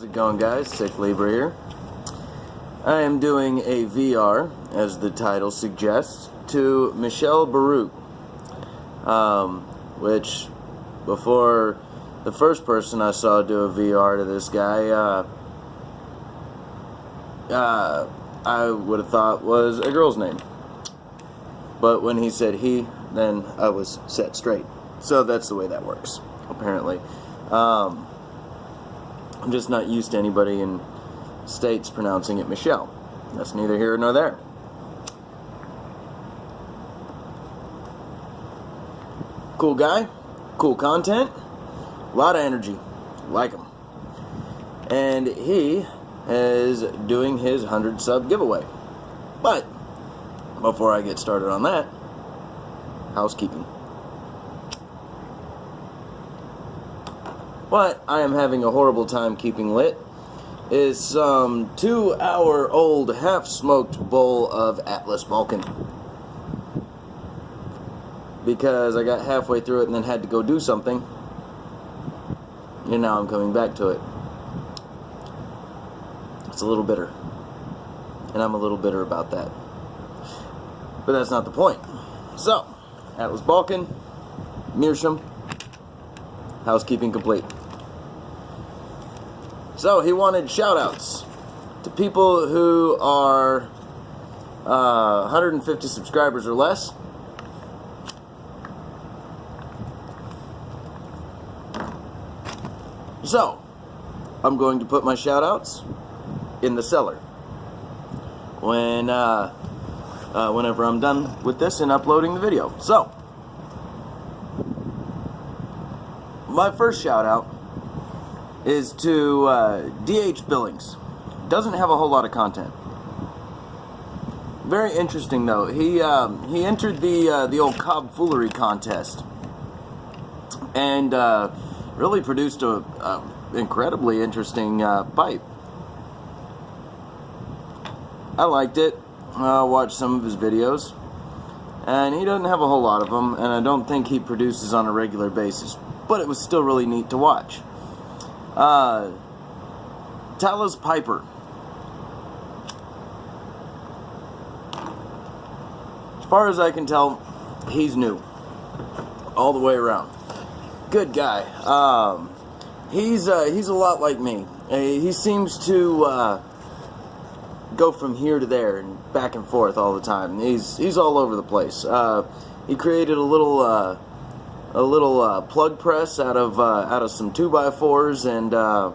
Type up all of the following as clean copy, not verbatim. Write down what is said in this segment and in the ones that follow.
How's it going, guys? Sick Libra here. I am doing a VR, as the title suggests, to Michel baruch, which before the first person I saw do a VR to this guy, I would have thought was a girl's name. But when he said he, then I was set straight. So that's the way that works, apparently. I'm just not used to anybody in States pronouncing it Michelle. That's neither here nor there. Cool guy, cool content, a lot of energy, like him. And he is doing his 100 sub giveaway. But before I get started on that, housekeeping. What I am having a horrible time keeping lit is some 2-hour-old half-smoked bowl of Atlas Balkan. Because I got halfway through it and then had to go do something. And now I'm coming back to it. It's a little bitter. And I'm a little bitter about that. But that's not the point. So, Atlas Balkan, Meerschaum, housekeeping complete. So he wanted shout-outs to people who are 150 subscribers or less. So, I'm going to put my shout-outs in the cellar whenever I'm done with this and uploading the video. So, my first shout-out is to DH Billings. Doesn't have a whole lot of content. Very interesting though. He entered the old Cobb Foolery contest and really produced a incredibly interesting pipe. I liked it. I watched some of his videos, and he doesn't have a whole lot of them, and I don't think he produces on a regular basis. But it was still really neat to watch. Talos Piper. As far as I can tell, he's new. All the way around. Good guy. He's a lot like me. He seems to go from here to there and back and forth all the time. He's all over the place. He created a little plug press out of some 2x4s and a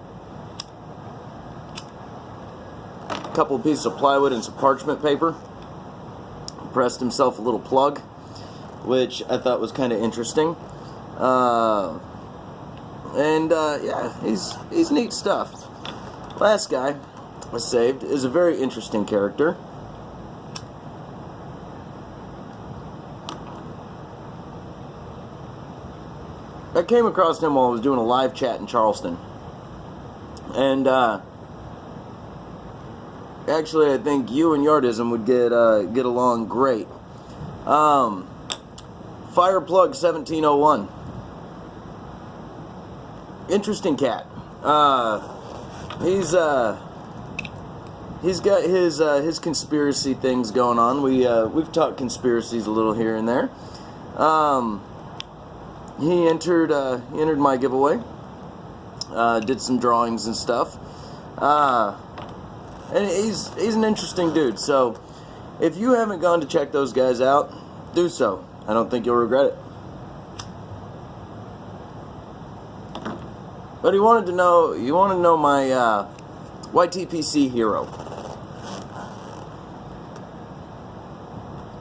couple of pieces of plywood and some parchment paper. Pressed himself a little plug, which I thought was kind of interesting. Yeah, he's neat stuff. Last guy I saved is a very interesting character. I came across him while I was doing a live chat in Charleston. And actually I think you and Yardism would get along great. Fireplug 1701. Interesting cat. He's got his conspiracy things going on. We've talked conspiracies a little here and there. He entered my giveaway. Did some drawings and stuff. And he's an interesting dude. So if you haven't gone to check those guys out, do so. I don't think you'll regret it. But you wanted to know my YTPC hero.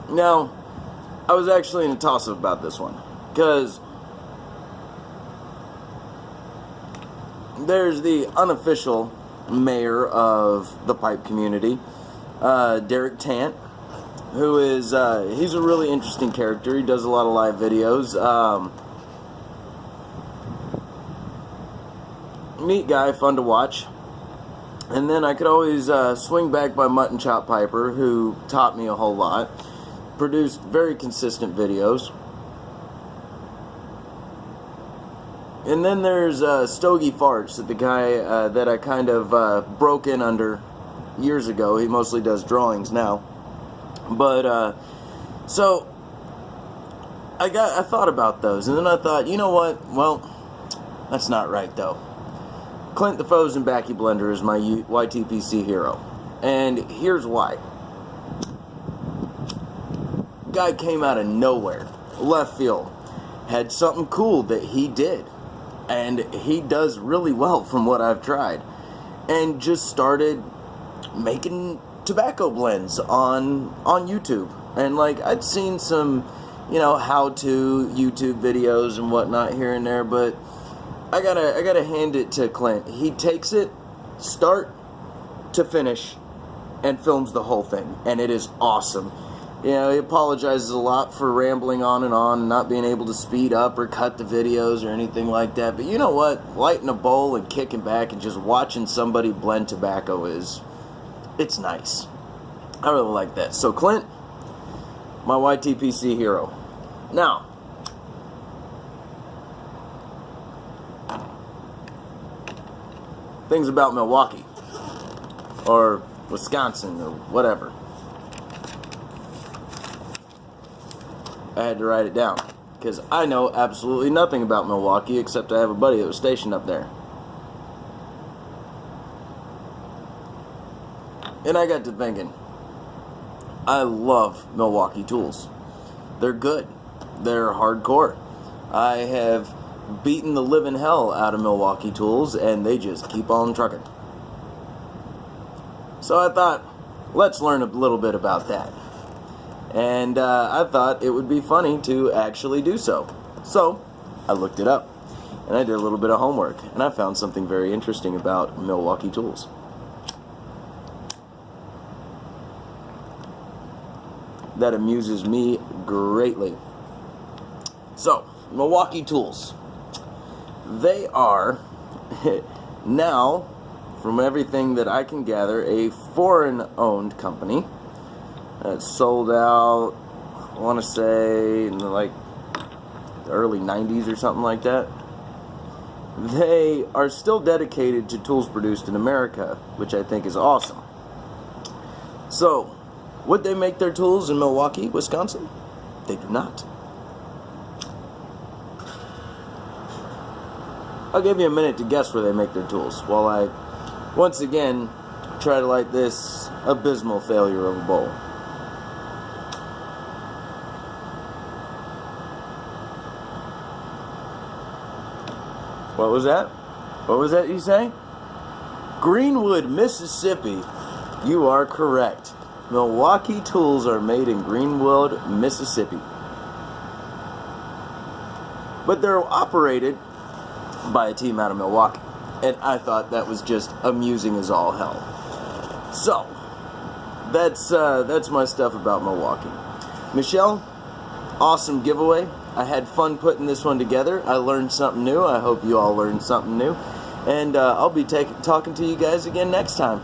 Now, I was actually in a toss-up about this one, because there's the unofficial mayor of the pipe community, Derek Tant, who is, he's a really interesting character. He does a lot of live videos. Neat guy, fun to watch. And then I could always swing back by Mutton Chop Piper, who taught me a whole lot. Produced very consistent videos. And then there's Stogie Farts, the guy that I kind of broke in under years ago. He mostly does drawings now. But, so, I thought about those, and then I thought, you know what, well, that's not right, though. Clint the Frozen Backy Blender is my YTPC hero, and here's why. Guy came out of nowhere, left field, had something cool that he did, and he does really well from what I've tried, and just started making tobacco blends on YouTube. And like, I'd seen some, you know, how-to YouTube videos and whatnot here and there, but I gotta hand it to Clint. He takes it start to finish and films the whole thing, and it is awesome. You know, he apologizes a lot for rambling on and not being able to speed up or cut the videos or anything like that. But you know what? Lighting a bowl and kicking back and just watching somebody blend tobacco it's nice. I really like that. So Clint, my YTPC hero. Now, things about Milwaukee or Wisconsin or whatever. I had to write it down because I know absolutely nothing about Milwaukee except I have a buddy that was stationed up there. And I got to thinking, I love Milwaukee tools. They're good. They're hardcore. I have beaten the living hell out of Milwaukee tools, and they just keep on trucking. So I thought, let's learn a little bit about that. And I thought it would be funny to actually do so. So I looked it up, and I did a little bit of homework, and I found something very interesting about Milwaukee tools. That amuses me greatly. So, Milwaukee tools. They are now, from everything that I can gather, a foreign-owned company that sold out, I want to say, in the early 90s or something like that. They are still dedicated to tools produced in America, which I think is awesome. So, would they make their tools in Milwaukee, Wisconsin? They do not. I'll give you a minute to guess where they make their tools while I, once again, try to light this abysmal failure of a bowl. What was that? What was that you say? Greenwood, Mississippi. You are correct. Milwaukee tools are made in Greenwood, Mississippi. But they're operated by a team out of Milwaukee. And I thought that was just amusing as all hell. So, that's my stuff about Milwaukee. Michel, awesome giveaway. I had fun putting this one together. I learned something new. I hope you all learned something new. And I'll be talking to you guys again next time.